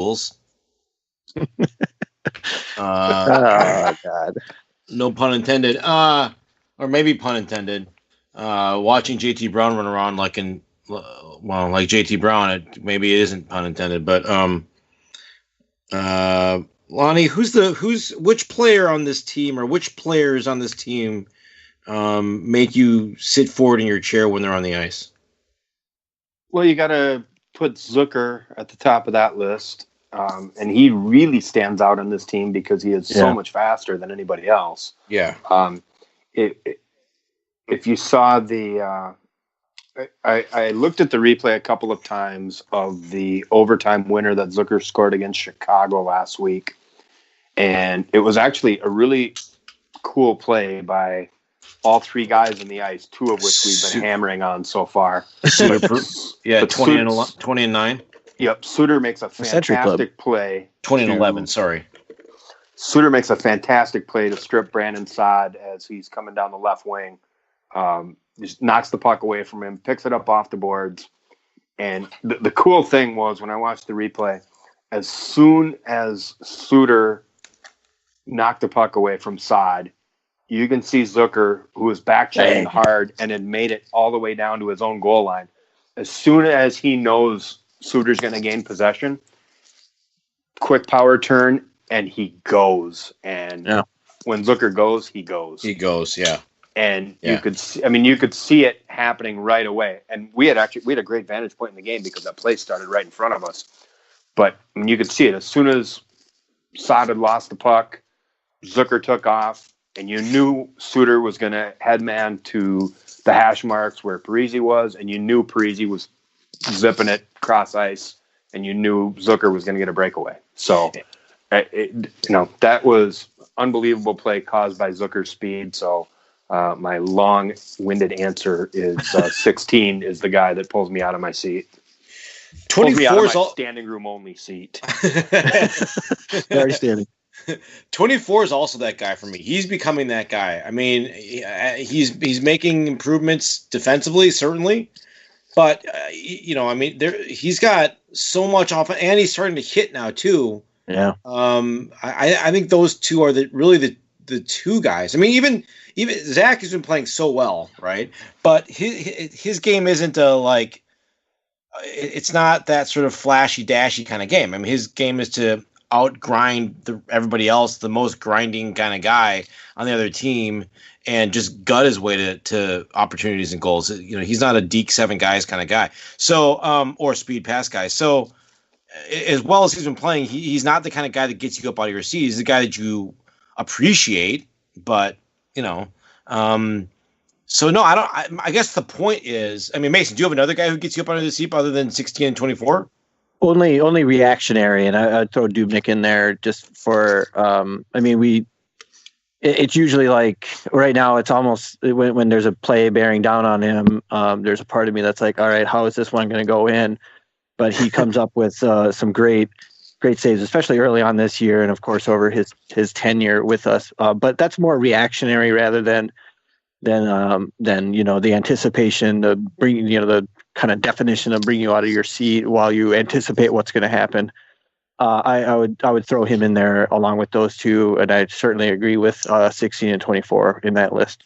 Bulls. Oh God! No pun intended. Or maybe pun intended. Watching JT Brown run around like JT Brown. Maybe it isn't pun intended, but Lonnie, which player on this team or which players on this team make you sit forward in your chair when they're on the ice? Well, you got to put Zucker at the top of that list. And he really stands out on this team because he is so much faster than anybody else. Yeah. If you saw I looked at the replay a couple of times of the overtime winner that Zucker scored against Chicago last week. And it was actually a really cool play by all three guys in the ice, two of which we've been hammering on so far. Yeah, 20 and 9. Yep, Suter makes a fantastic play. 20 and 11, sorry. Suter makes a fantastic play to strip Brandon Saad as he's coming down the left wing. Just knocks the puck away from him, picks it up off the boards. And the cool thing was when I watched the replay, as soon as Suter knocked the puck away from Saad, you can see Zucker, who was back-checking hard and had made it all the way down to his own goal line. As soon as he knows Suter's going to gain possession, quick power turn, and he goes. And when Zucker goes, he goes. He goes, yeah. And you could see it happening right away. And we had a great vantage point in the game because that play started right in front of us. But you could see it as soon as Saad had lost the puck, Zucker took off, and you knew Suter was going to headman to the hash marks where Parise was, and you knew Parise was zipping it cross ice, and you knew Zucker was going to get a breakaway. So, that was unbelievable play caused by Zucker's speed. So, my long-winded answer is 16 is the guy that pulls me out of my seat. 24 is standing room only seat. Very standing. 24 is also that guy for me. He's becoming that guy. I mean, he's making improvements defensively, certainly, but he's got so much off, and he's starting to hit now too. Yeah. I think those two are the two guys. I mean, even Zach has been playing so well, right? But his game isn't it's not that sort of flashy dashy kind of game. I mean, his game is to outgrind everybody else, the most grinding kind of guy on the other team, and just gut his way to opportunities and goals. He's not a deke 7 guys kind of guy. So, or speed pass guy. So, as well as he's been playing, he's not the kind of guy that gets you up out of your seat. He's the guy that you appreciate, but so no, I don't. I guess the point is, I mean, Mason, do you have another guy who gets you up out of the seat other than 16 and 24? Only reactionary, and I'd throw Dubnyk in there just for. It's usually like right now. It's almost when there's a play bearing down on him. There's a part of me that's like, all right, how is this one going to go in? But he comes up with some great saves, especially early on this year, and of course over his tenure with us. But that's more reactionary rather than the anticipation, the bringing, the kind of definition of bringing you out of your seat while you anticipate what's going to happen. I would throw him in there along with those two, and I certainly agree with 16 and 24 in that list.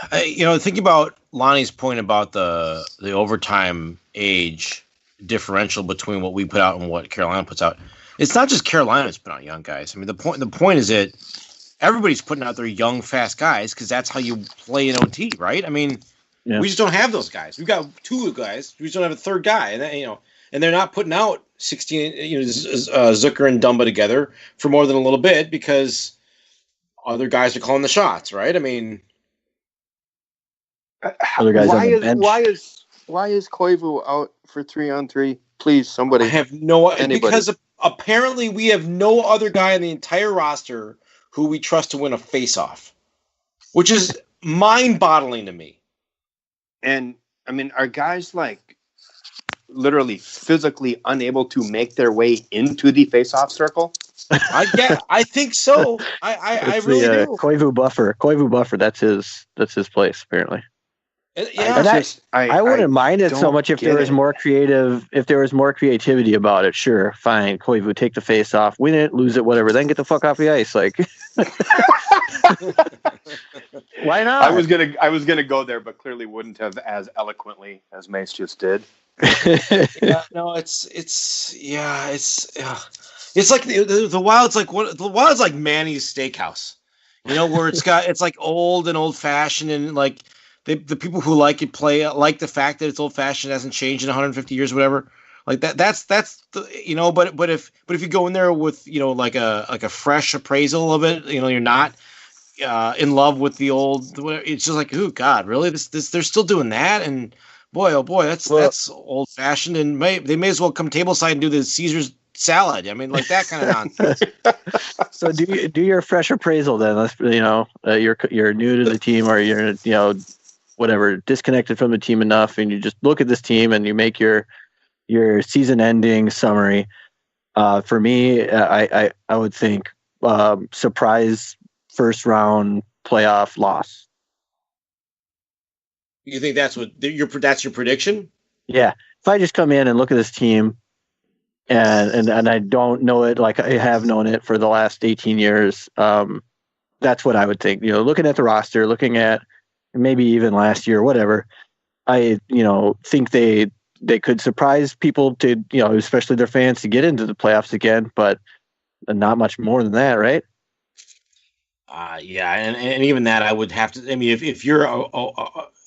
Thinking about Lonnie's point about the overtime age differential between what we put out and what Carolina puts out. It's not just Carolina that's putting out young guys. I mean, the point is that everybody's putting out their young, fast guys because that's how you play in OT, right? I mean, we just don't have those guys. We've got 2 guys. We just don't have a third guy, and and they're not putting out 16, Zucker and Dumba together for more than a little bit because other guys are calling the shots, right? I mean, other guys on the bench. Why is Koivu out for 3-on-3? Please, somebody. I have no idea because apparently we have no other guy on the entire roster who we trust to win a face-off, which is mind-boggling to me. And I mean, are guys like literally physically unable to make their way into the face-off circle? I think so. I really do. Koivu buffer. That's his place apparently. Yeah, I wouldn't mind it so don't much if get there was it. more creativity about it. Sure, fine. Koivu, take the face off, win it, lose it, whatever. Then get the fuck off the ice. Like, why not? I was gonna go there, but clearly wouldn't have as eloquently as Mace just did. yeah, no, it's like the Wild's like the Wild's like Manny's Steakhouse, where it's like old and old fashioned, and like the people who like it like the fact that it's old fashioned, hasn't changed in 150 years, whatever. Like that's the but if you go in there with like a fresh appraisal of it, you're not in love with the old. It's just like, oh God, really? This they're still doing that, and boy, oh boy, that's old fashioned, and they may as well come tableside and do the Caesar's salad. I mean, like that kind of nonsense. So do your fresh appraisal then. Let's you're new to the team, or you're whatever, disconnected from the team enough, and you just look at this team and you make your season ending summary. For me, I would think surprise first round playoff loss. You think that's your prediction? Yeah. If I just come in and look at this team and I don't know it like I have known it for the last 18 years, that's what I would think. Looking at the roster, looking at maybe even last year, whatever, I think they could surprise people to, especially their fans, to get into the playoffs again, but not much more than that, right? Yeah, and even that, I would have to. I mean, if you're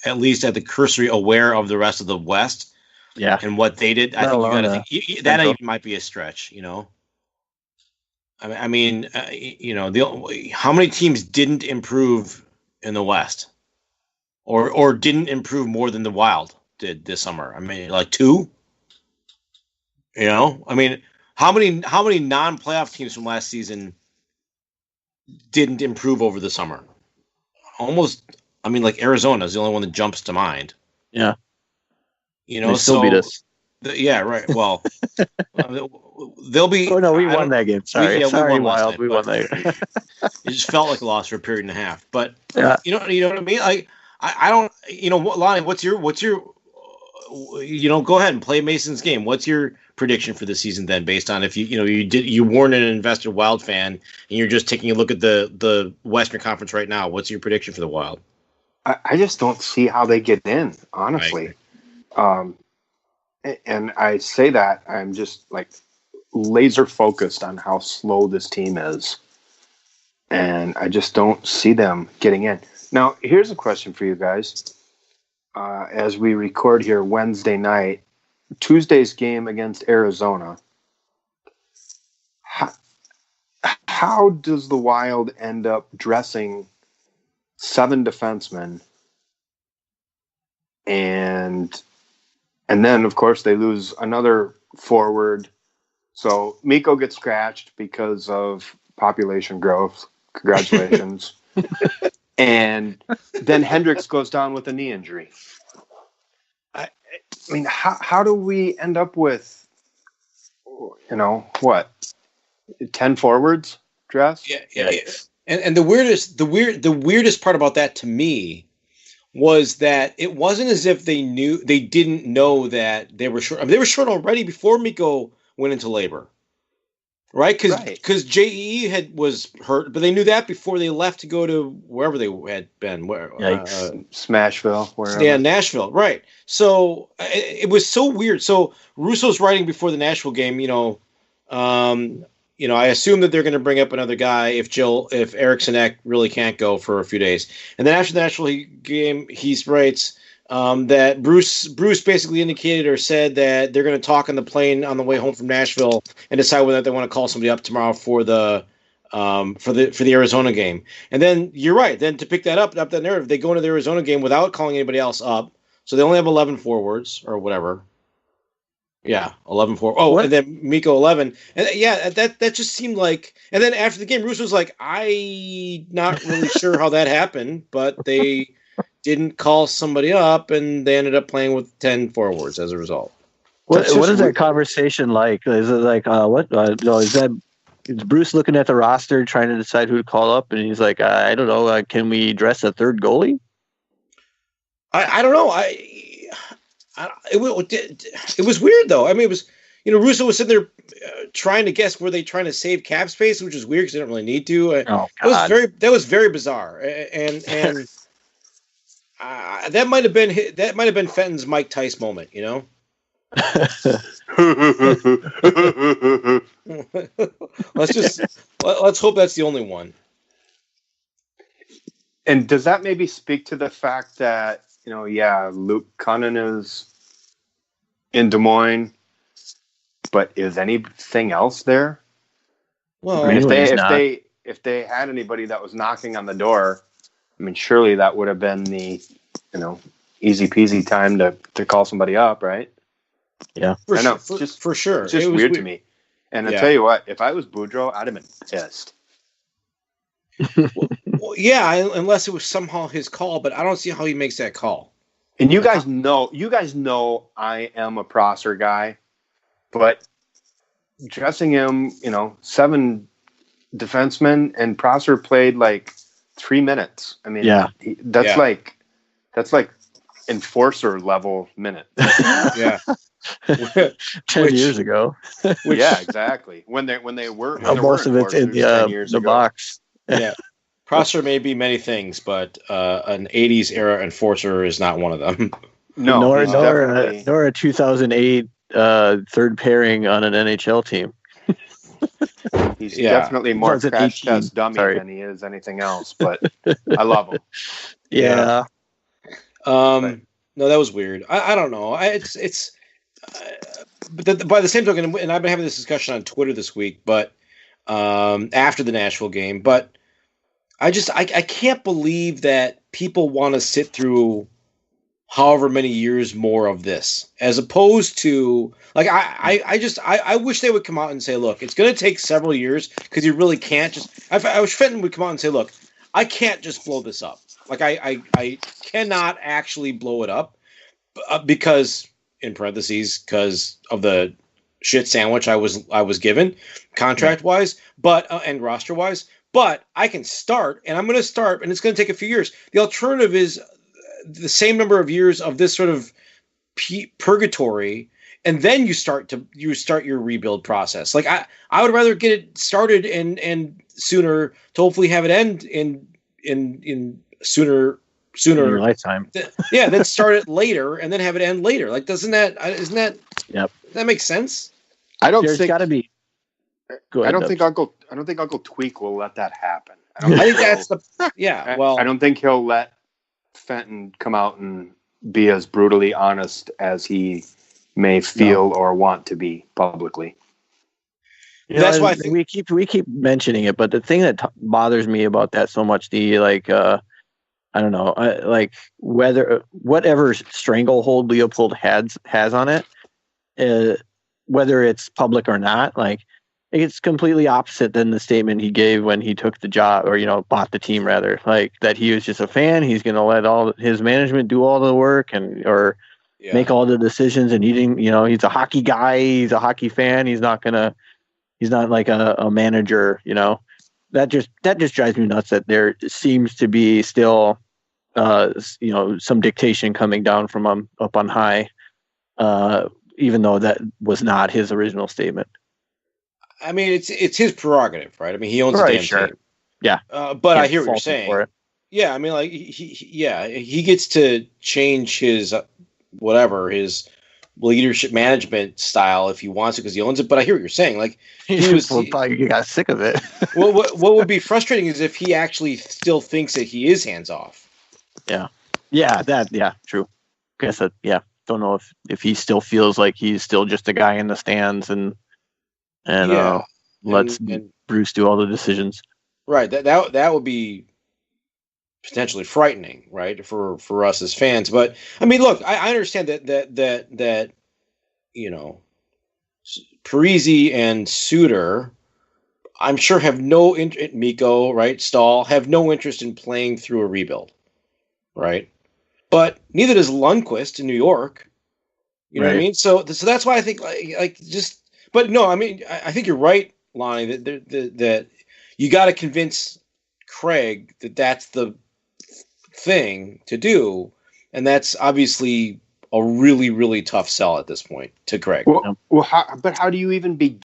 at least at the cursory aware of the rest of the West, yeah, and what they did, I think you got to think that even might be a stretch. I mean, how many teams didn't improve in the West, or didn't improve more than the Wild did this summer? I mean, like 2. I mean, how many non-playoff teams from last season didn't improve over the summer? Almost. I mean, like Arizona is the only one that jumps to mind. Yeah. They still beat us. Yeah, right. Well, they'll be. Oh no, we won that game. Sorry, we Wild. We won that. It just felt like a loss for a period and a half. But yeah. you know what I mean. Like I don't. Lonnie, what's your go ahead and play Mason's game. What's your prediction for the season then, based on if you weren't an invested Wild fan and you're just taking a look at the Western Conference right now? What's your prediction for the Wild? I just don't see how they get in, honestly. And I say that I'm just like laser focused on how slow this team is, and I just don't see them getting in. Now, here's a question for you guys. As we record here Wednesday night, Tuesday's game against Arizona, how does the Wild end up dressing 7 defensemen, and then of course they lose another forward? So Mikko gets scratched because of population growth. Congratulations. And then Hendricks goes down with a knee injury. I mean, how do we end up with, what, 10 forwards dressed? Yeah. And the weirdest part about that to me was that it wasn't as if they didn't know that they were short. I mean, they were short already before Mikko went into labor. Right, because JE was hurt, but they knew that before they left to go to wherever they had been. Smashville, wherever. Yeah, Nashville. Right. So it was so weird. So Russo's writing before the Nashville game. I assume that they're going to bring up another guy if Eriksson Ek really can't go for a few days, and then after the Nashville game, he writes that Bruce basically indicated or said that they're going to talk on the plane on the way home from Nashville and decide whether they want to call somebody up tomorrow for the Arizona game. And then you're right. Then to pick that up that narrative, they go into the Arizona game without calling anybody else up, so they only have 11 forwards or whatever. Yeah, 11 forwards. Oh, what? And then Mikko 11. And yeah, that just seemed like. And then after the game, Bruce was like, "I'm not really sure how that happened, but they." Didn't call somebody up, and they ended up playing with 10 forwards as a result. What is that conversation like? Is it like is Bruce looking at the roster trying to decide who to call up, and he's like, I don't know, can we dress a third goalie? I don't know. It was weird though. I mean, it was Russo was sitting there trying to guess were they trying to save cap space, which is weird because they don't really need to. Oh God. That was very bizarre, and that might have been Fenton's Mike Tice moment, let's hope that's the only one. And does that maybe speak to the fact that Luke Cunnin is in Des Moines, but is anything else there? Well, I mean, if they had anybody that was knocking on the door, I mean, surely that would have been the easy peasy time to call somebody up, right? Yeah, I know. For sure. It's just weird to me. And I'll tell you what, if I was Boudreaux, I'd have been pissed. Well, yeah, unless it was somehow his call, but I don't see how he makes that call. And you guys know I am a Prosser guy, but dressing him, 7 defensemen, and Prosser played like 3 minutes. I mean, that's like enforcer level minute. Yeah. 10 years ago. Yeah, exactly. When they were most of it's in the box. Yeah. Prosser may be many things, but an 80s era enforcer is not one of them. No, nor a 2008 third pairing on an NHL team. He's definitely more crash test dummy than he is anything else, but I love him. Yeah. No, that was weird. I don't know. But by the same token, and I've been having this discussion on Twitter this week, but after the Nashville game, but I can't believe that people want to sit through however many years more of this, as opposed to I wish they would come out and say, look, it's going to take several years because you really can't just. I wish Fenton would come out and say, look, I can't just blow this up. Like I cannot actually blow it up because, in parentheses, because of the shit sandwich I was given contract wise, but and roster wise. But I can start, and I'm going to start, and it's going to take a few years. The alternative is the same number of years of this sort of purgatory, and then you start your rebuild process. Like I would rather get it started and sooner to hopefully have it end in sooner in your lifetime. Then start it later and then have it end later. Like isn't that Yep. Does that make sense? I don't There's think got to be. I don't think Uncle Tweak will let that happen. I think that's well, I don't think he'll let Fenton come out and be as brutally honest as he may feel or want to be publicly. That's why I think we keep mentioning it, but the thing that bothers me about that so much, I don't know, whatever stranglehold Leopold has on it, whether it's public or not, like it's completely opposite than the statement he gave when he took the job or, bought the team rather, like that he was just a fan. He's going to let all his management do all the work or make all the decisions. And he didn't, he's a hockey guy. He's a hockey fan. He's not like a manager, that just drives me nuts that there seems to be still, some dictation coming down from up on high, even though that was not his original statement. I mean, it's his prerogative, right? I mean, he owns the damn team. Yeah. But I hear what you're saying. Yeah, I mean, like he gets to change his his leadership management style if he wants to because he owns it. But I hear what you're saying. Like he got sick of it. what would be frustrating is if he actually still thinks that he is hands off. Yeah. Yeah. True. Guess that. Yeah. Don't know if he still feels like he's still just a guy in the stands and lets Bruce do all the decisions. Right. That would be potentially frightening, right, for us as fans. But I mean, look, I understand that Parise and Suter, I'm sure have no interest. Mikko, right, Stahl have no interest in playing through a rebuild, right? But neither does Lundqvist in New York. You know what I mean? So that's why I think But no, I mean, I think you're right, Lonnie, that you got to convince Craig that that's the thing to do. And that's obviously a really, really tough sell at this point to Craig. Well, but how do you even begin